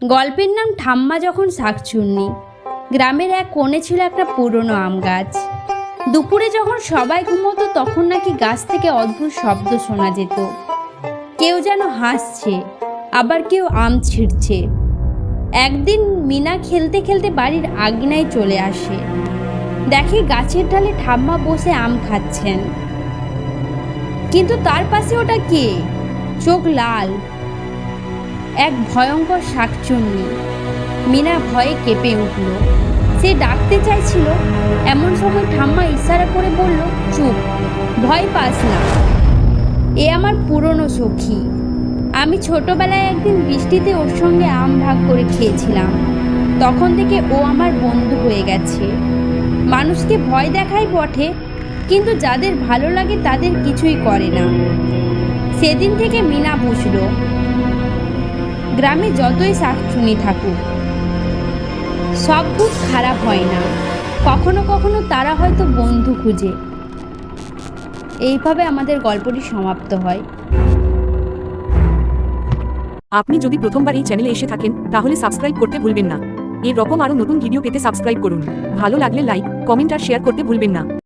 গল্পের নাম ঠাম্মা যখন শাকচুন্নি। গ্রামের এক কোণে ছিল একটা পুরনো আম গাছ। দুপুরে যখন সবাই ঘুমোতো তখন নাকি গাছ থেকে অদ্ভুত শব্দ শোনা যেত। কেউ যেন হাসছে, আবার কেউ আম ছিঁড়ছে। একদিন মিনা খেলতে খেলতে বাড়ির আঙিনায় চলে আসে। দেখে গাছের ডালে ঠাম্মা বসে আম খাচ্ছেন। কিন্তু তার পাশে ওটা কে? চোখ লাল, এক ভয়ঙ্কর শাকচুন্নি। মিনা ভয়ে কেঁপে উঠল। সে ডাকতে চাইছিল, এমন সময় ঠাম্মা ইশারা করে বলল, চুপ, ভয় পাস না, এ আমার পুরনো সখী। আমি ছোটবেলায় একদিন বৃষ্টিতে ওর সঙ্গে আম ভাগ করে খেয়েছিলাম। তখন থেকে ও আমার বন্ধু হয়ে গেছে। মানুষকে ভয় দেখায় বটে, কিন্তু যাদের ভালো লাগে তাদের কিছুই করে না। সেদিন থেকে মিনা বুঝল, গ্রামে যতই শাকচুন্নি থাকুক, সব ভূত খারাপ হয় না। কখনো কখনো তারা হয়তো বন্ধু খুঁজে। এইভাবে আমাদের গল্পটি সমাপ্ত হয়। আপনি যদি প্রথমবার এই চ্যানেলে এসে থাকেন তাহলে সাবস্ক্রাইব করতে ভুলবেন না। এরকম আরও নতুন ভিডিও পেতে সাবস্ক্রাইব করুন। ভালো লাগলে লাইক, কমেন্ট আর শেয়ার করতে ভুলবেন না।